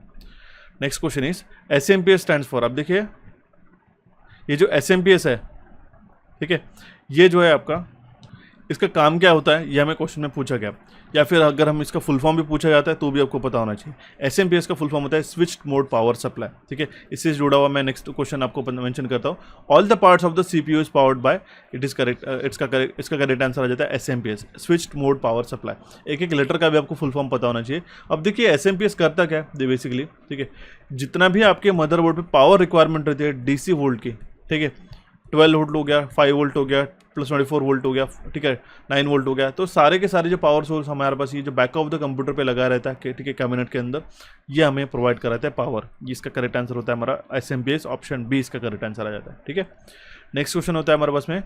Next question is SMPS stands for. अब देखिए ये जो एसएमपीएस है, ठीक है, ये जो है आपका इसका काम क्या होता है, ये हमें क्वेश्चन में पूछा गया, या फिर अगर हम इसका फुल फॉर्म भी पूछा जाता है तो भी आपको पता होना चाहिए। एसएमपीएस का फुल फॉर्म होता है स्विच्ड मोड पावर सप्लाई, ठीक है। इससे जुड़ा हुआ मैं नेक्स्ट क्वेश्चन आपको मेंशन करता हूँ। All the parts of the CPU is powered by, it is correct, इसका करेक्ट आंसर आ जाता है SMPS, switched mode power supply. एक एक लेटर का भी आपको फुल फॉर्म पता होना चाहिए। अब देखिए एसएमपीएस करता क्या है बेसिकली, ठीक है, जितना भी आपके मदरबोर्ड पे पावर रिक्वायरमेंट रहती है डीसी वोल्ट की, ठीक है, 12 वोल्ट हो गया, 5 वोल्ट हो गया, प्लस 24 वोल्ट हो गया, ठीक है, 9 वोल्ट हो गया, तो सारे के सारे जो पावर सोर्स हमारे पास ये जो बैक ऑफ द कंप्यूटर पे लगा रहता है, ठीक है, कैबिनेट के अंदर, ये हमें प्रोवाइड कराता है पावर। इसका करेक्ट आंसर होता है हमारा एसएमपीएस, ऑप्शन बी इसका करेक्ट आंसर आ जाता है, ठीक है। नेक्स्ट क्वेश्चन होता है हमारे पास में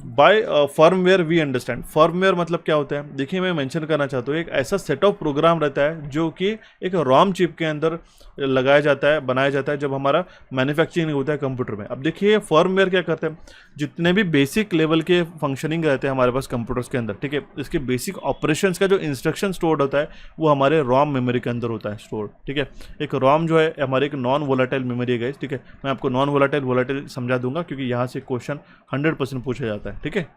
by firmware we understand. Firmware मतलब क्या होता है, देखिए मैं मेंशन करना चाहता हूँ, एक ऐसा सेट ऑफ प्रोग्राम रहता है जो कि एक रॉम चिप के अंदर लगाया जाता है, बनाया जाता है जब हमारा मैन्युफैक्चरिंग होता है कंप्यूटर में। अब देखिए फर्मवेयर क्या करते हैं, जितने भी बेसिक लेवल के फंक्शनिंग रहते हैं हमारे पास कंप्यूटर्स के अंदर, ठीक है, इसके बेसिक ऑपरेशंस का जो इंस्ट्रक्शन स्टोर्ड होता है वो हमारे रॉम मेमोरी के अंदर होता है स्टोर्ड, ठीक है। एक रॉम जो है हमारे एक नॉन वोलाटाइल मेमोरी है गाइस, ठीक है। मैं आपको नॉन वोलाटाइल समझा दूंगा क्योंकि यहाँ से क्वेश्चन 100% पूछा जाता है, ठीक है।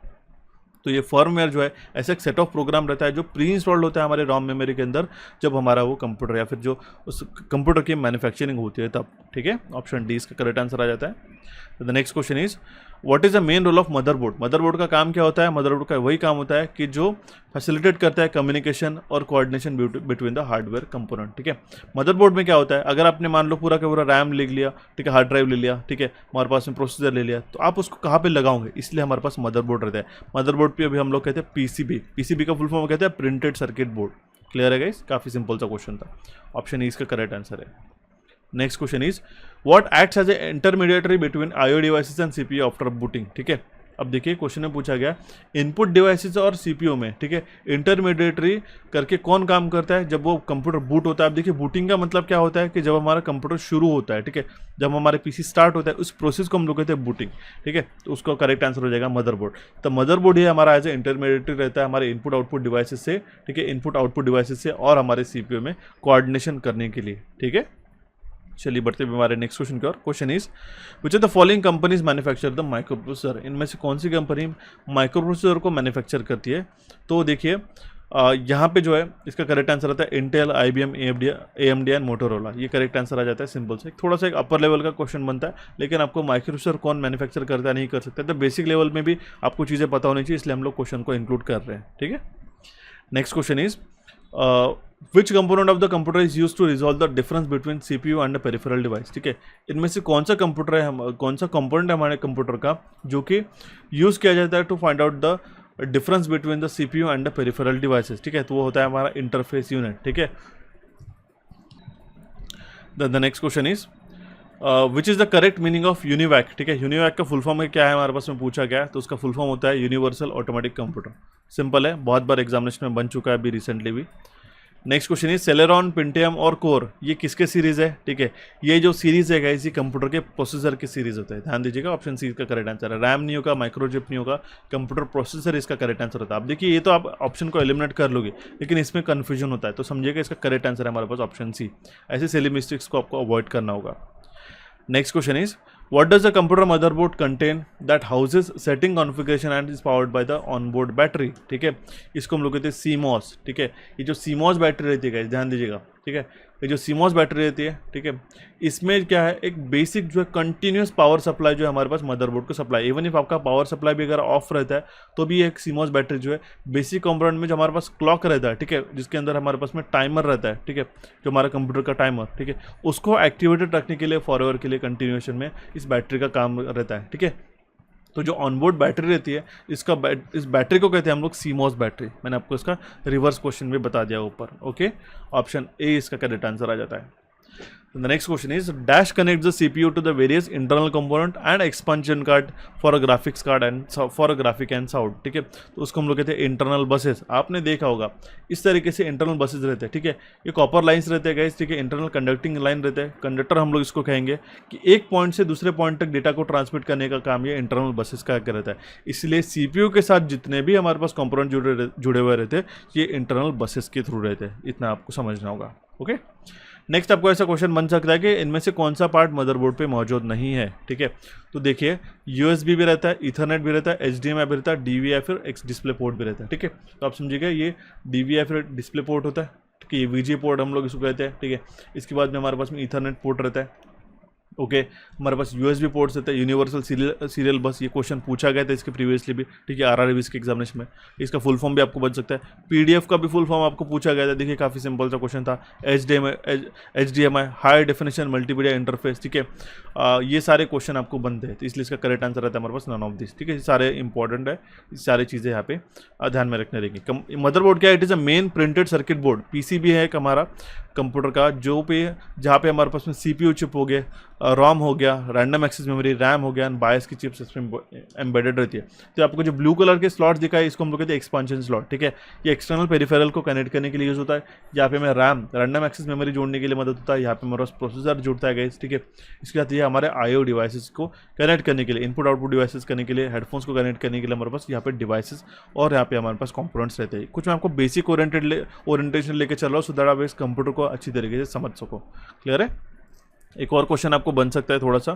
तो ये फर्मवेयर जो है ऐसा एक सेट ऑफ प्रोग्राम रहता है जो प्री इंस्टॉल्ड होता है हमारे रॉम मेमोरी के अंदर जब हमारा वो कंप्यूटर या फिर जो उस कंप्यूटर की मैन्युफैक्चरिंग होती है तब, ठीक है। ऑप्शन डी इसका करेक्ट आंसर आ जाता है। The next question is what is the main role of motherboard. Motherboard का काम क्या होता है, मदरबोर्ड का वही काम होता है कि जो फैसिलिटेट करता है कम्युनिकेशन और coordination between the hardware component, ठीक है। मदरबोर्ड में क्या होता है, अगर आपने मान लो पूरा का पूरा रैम लिख लिया, ठीक है, हार्ड ड्राइव ले लिया, ठीक है, हमारे पास में प्रोसेसर ले लिया, तो आप उसको कहाँ पे लगाओगे, इसलिए हमारे पास मदरबोर्ड रहता है। मदरबोर्ड पे अभी हम लोग कहते हैं पीसीबी, पीसीबी का फुल फॉर्म कहते हैं प्रिंटेड सर्किट बोर्ड। क्लियर है गाइस, काफी सिंपल सा क्वेश्चन था। ऑप्शन ई इसका करेक्ट आंसर है। Next question is what acts as a intermediatory between IO devices and CPU after booting, ठीक है। अब देखिए क्वेश्चन में पूछा गया इनपुट डिवाइसेस और सीपीयू में, ठीक है, इंटरमीडिएटरी करके कौन काम करता है जब वो कंप्यूटर बूट होता है। अब देखिए बूटिंग का मतलब क्या होता है कि जब हमारा कंप्यूटर शुरू होता है, ठीक है, जब हमारे पीसी स्टार्ट होता है उस प्रोसेस को हम लोग कहते हैं बूटिंग, ठीक है। तो उसका करेक्ट आंसर हो जाएगा मदरबोर्ड। तो मदरबोर्ड ही हमारा एज ए इंटरमीडिएटरी रहता है हमारे इनपुट आउटपुट डिवाइसेस से, ठीक है, इनपुट आउटपुट डिवाइसेस से और हमारे सीपीयू में कोऑर्डिनेशन करने के लिए, ठीक है। चलिए बढ़ते हुए हमारे नेक्स्ट क्वेश्चन की ओर। Question is which of the following companies manufacture the microprocessor, इनमें से कौन सी कंपनी माइक्रो प्रोसेसर को मैन्युफैक्चर करती है। तो देखिए यहाँ पे जो है इसका करेक्ट आंसर आता है Intel, IBM, AMD and Motorola, ये करेक्ट आंसर आ जाता है। सिंपल से थोड़ा सा एक अपर लेवल का क्वेश्चन बनता है, लेकिन आपको माइक्रो प्रोसेसर कौन मैन्युफैक्चर करता है नहीं कर सकता, तो बेसिक लेवल में भी आपको चीज़ें पता होनी चाहिए, इसलिए हम लोग क्वेश्चन को इंक्लूड कर रहे हैं, ठीक है। Next question is which component of the computer is use to resolve the difference between CPU and peripheral device, ठीक है। इनमें से कौन सा कंप्यूटर है, कौन सा कंपोनेंट है हमारे कंप्यूटर का जो कि यूज किया जाता है to find out the difference between the CPU and the peripheral devices, ठीक है। तो वो होता है हमारा इंटरफेस यूनिट, ठीक है। The next question is which is the correct meaning of UNIVAC, ठीक है। यूनिवैक का फुल फॉर्म में क्या है हमारे पास में पूछा गया है, तो उसका फुल फॉर्म होता है यूनिवर्सल ऑटोमेटिक कंप्यूटर। सिंपल है, बहुत बार एग्जामिनेशन में बन चुका है अभी रिसेंटली भी। Next question is Celeron, Pentium और कोर, ये किसके सीरीज है, ठीक है। ये जो सीरीज है इसी कंप्यूटर के प्रोसेसर की सीरीज होता है, ध्यान दीजिएगा। ऑप्शन सी का करेक्ट आंसर है। रैम नहीं होगा, माइक्रोचिप नहीं होगा, कंप्यूटर प्रोसेसर इसका करेक्ट आंसर होता है। आप देखिए ये तो आप ऑप्शन को एलिमिनेट कर लोगे, लेकिन इसमें कन्फ्यूजन होता है, तो समझिएगा इसका करेक्ट आंसर है हमारे पास ऑप्शन सी। ऐसे सिली मिस्टेक्स को आपको अवॉइड करना होगा। Next question is what does the computer motherboard contain that houses setting configuration and is powered by the onboard battery, ठीक है। इसको हम लोग कहते हैं CMOS, ठीक है। ये जो CMOS बैटरी रहती है ध्यान दीजिएगा, ठीक है, ये जो CMOS बैटरी रहती है, ठीक है, इसमें क्या है एक बेसिक जो है कंटिन्यूस पावर सप्लाई जो है हमारे पास मदरबोर्ड को सप्लाई, इवन इफ आपका पावर सप्लाई भी अगर ऑफ रहता है तो भी एक CMOS बैटरी जो है बेसिक कंपोनेंट में जो हमारे पास क्लॉक रहता है, ठीक है, जिसके अंदर हमारे पास में टाइमर रहता है, ठीक है, जो हमारा कंप्यूटर का टाइमर, ठीक है, उसको एक्टिवेटेड रखने के लिए फॉरएवर के लिए कंटिन्यूएशन में इस बैटरी का काम रहता है, ठीक है। तो जो ऑनबोर्ड बैटरी रहती है इस बैटरी को कहते हैं हम लोग CMOS बैटरी। मैंने आपको इसका रिवर्स क्वेश्चन भी बता दिया ऊपर, ओके। ऑप्शन ए इसका करेक्ट आंसर आ जाता है। The next question is dash connects the CPU to the various internal component and expansion card for a graphics card and for a graphic and sound, ठीक है। तो उसको हम लोग कहते हैं इंटरनल बसेस। आपने देखा होगा इस तरीके से इंटरनल बसेस रहते हैं, ठीक है। ये कॉपर लाइंस रहते हैं गाइस, ठीक है, इंटरनल कंडक्टिंग लाइन रहते हैं। कंडक्टर हम लोग इसको कहेंगे कि एक पॉइंट से दूसरे पॉइंट तक डेटा को ट्रांसमिट करने का काम ये इंटरनल बसेस का रहता है। इसलिए CPU के साथ जितने भी हमारे पास कंपोनेंट जुड़े हुए रहते हैं ये इंटरनल बसेस के थ्रू रहते हैं, इतना आपको समझना होगा, ओके। नेक्स्ट आपको ऐसा क्वेश्चन बन सकता है कि इनमें से कौन सा पार्ट मदरबोर्ड पे मौजूद नहीं है, ठीक है। तो देखिए USB भी रहता है, ईथरनेट भी रहता है, HDMI भी रहता है, DVI फिर एक्स डिस्प्ले पोर्ट भी रहता है, ठीक है। तो आप समझिएगा ये DVI फिर डिस्प्ले पोर्ट होता है, ठीक है, ये VG पोर्ट हम लोग इसको कहते हैं, ठीक है। इसके बाद में हमारे पास में ईथरनेट पोर्ट रहता है, ओके। हमारे पास USB पोर्ट्स रहता है, यूनिवर्सल सीरियल बस, ये क्वेश्चन पूछा गया था इसके प्रीवियसली भी, ठीक है, RRBs के एग्जामिनेशन में। इसका फुल फॉर्म भी आपको बन सकता है। PDF का भी फुल फॉर्म आपको पूछा गया था, देखिए काफ़ी सिंपल सा क्वेश्चन था। HDMI high definition multimedia interface, ठीक है। ये सारे क्वेश्चन आपको बनते हैं, तो इसलिए इसका करेक्ट आंसर रहता है हमारे पास नन ऑफ दिस, ठीक है। सारे इंपॉर्टेंट है, सारी चीज़ें यहाँ पे ध्यान में रखने रहेंगी। मदरबोर्ड क्या है, it is a main printed circuit board, PCB है एक हमारा कंप्यूटर का जहाँ पे हमारे पास में CPU चिप हो गया, ROM हो गया, रैंडम एक्सेस मेमोरी, रैम हो गया, एंड बायस की चिप्स इसमें एम्बेडेड रहती है। तो आपको जो ब्लू कलर के स्लॉट दिखा है इसको हम लोग कहते हैं एक्सपांशन स्लॉट, ठीक है। ये एक्सटर्नल पेरिफेरल को कनेक्ट करने के लिए यूज़ होता है। यहाँ पे हमें रैम रैंडम एक्सेस मेमोरी जोड़ने के लिए मदद होता है। यहाँ पे हमारे पास प्रोसेसर जुड़ता है गाइस, ठीक है। इसके साथ ये हमारे IO डिवाइसेस को कनेक्ट करने के लिए, इनपुट आउटपुट डिवाइसेस करने के लिए, हेडफोन्स को कनेक्ट करने के लिए हमारे पास यहाँ पे डिवाइसेस और यहाँ पे हमारे पास कंपोनेंट्स रहते हैं। कुछ मैं आपको बेसिक ओरिएंटेशन लेके चल रहा हूँ सो दैट आप इस कंप्यूटर को अच्छी तरीके से समझ सको। क्लियर है। एक और क्वेश्चन आपको बन सकता है थोड़ा सा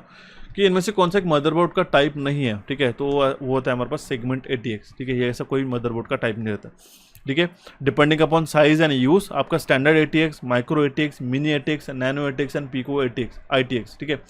कि इनमें से कौन सा एक मदरबोर्ड का टाइप नहीं है, ठीक है। तो वो होता है हमारे पास सेगमेंट ATX, ठीक है। ये ऐसा कोई मदरबोर्ड का टाइप नहीं रहता, ठीक है। Depending upon size and use आपका standard ATX, micro ATX, mini ATX, nano ATX and pico ITX, ठीक है।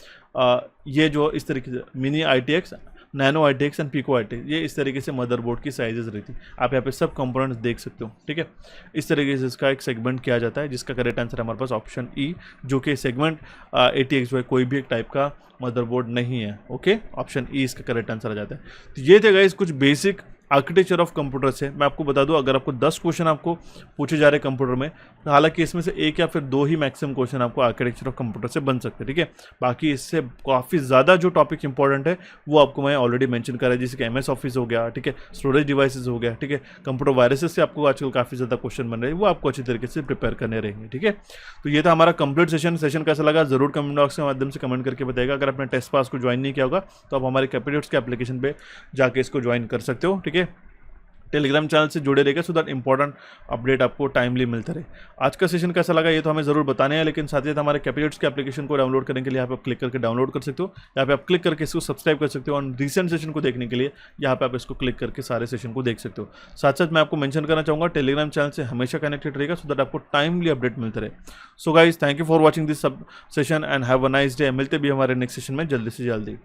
ये जो इस तरीके से mini ITX, nano ITX and pico ITX, ये इस तरीके से मदरबोर्ड की साइजेस रहती है। आप यहाँ पे सब कंपोनेंट्स देख सकते हो, ठीक है। इस तरीके से इसका एक सेगमेंट किया जाता है, जिसका करेक्ट आंसर हमारे पास ऑप्शन ई, जो कि सेगमेंट ATX जो है कोई भी एक टाइप का मदरबोर्ड नहीं है, ओके। ऑप्शन ई इसका करेक्ट आंसर आ जाता है। तो ये थे गाइस कुछ बेसिक आर्किटेक्चर ऑफ कंप्यूटर से। मैं आपको बता दूं, अगर आपको 10 क्वेश्चन आपको पूछे जा रहे हैं कंप्यूटर में, तो हालांकि इसमें से एक या फिर 2 ही मैक्सिमम क्वेश्चन आपको आर्किटेक्चर ऑफ कंप्यूटर से बन सकते हैं, ठीक है। बाकी इससे काफ़ी ज़्यादा जो टॉपिक इंपॉर्टेंट है वो आपको मैं ऑलरेडी मेंशन करा है, जैसे कि MS ऑफिस हो गया, ठीक है, स्टोरेज डिवाइसेस हो गया, ठीक है, कंप्यूटर वायरसेस से आपको आजकल काफ़ी ज़्यादा क्वेश्चन बन रहे हैं, वो आपको अच्छी तरीके से प्रिपेयर करने रहेंगे, ठीक है। तो ये था हमारा कंप्लीट सेशन कैसा लगा जरूर कमेंट बॉक्स के माध्यम से कमेंट करके बताइएगा। अगर आपने टेस्ट पास को ज्वाइन नहीं किया होगा तो आप हमारे कैपिटल्स के एप्लीकेशन पे जाके इसको ज्वाइन कर सकते हो, ठीक है। टेलीग्राम चैनल से जुड़े रहेगा, सो दैट इंपॉर्टेंट अपडेट आपको टाइमली मिलता रहे। आज का सेशन कैसा लगा ये तो हमें जरूर बताने हैं, लेकिन साथ ही साथ हमारे कैपिटल्स के एप्लीकेशन को डाउनलोड करने के लिए यहाँ पे आप क्लिक करके डाउनलोड कर सकते हो, यहाँ पे आप क्लिक करके इसको सब्सक्राइब कर सकते हो, और रिसेंट सेशन को देखने के लिए यहाँ पे आप इसको क्लिक करके सारे सेशन को देख सकते हो। साथ साथ मैं आपको मेंशन करना चाहूँगा, टेलीग्राम चैनल से हमेशा कनेक्टेड रहेगा, सो दैट आपको टाइमली अपडेट मिलते रहे। So guys, thank you for watching this sub session and have a nice day. मिलते भी हमारे नेक्स्ट सेशन में जल्दी से जल्दी।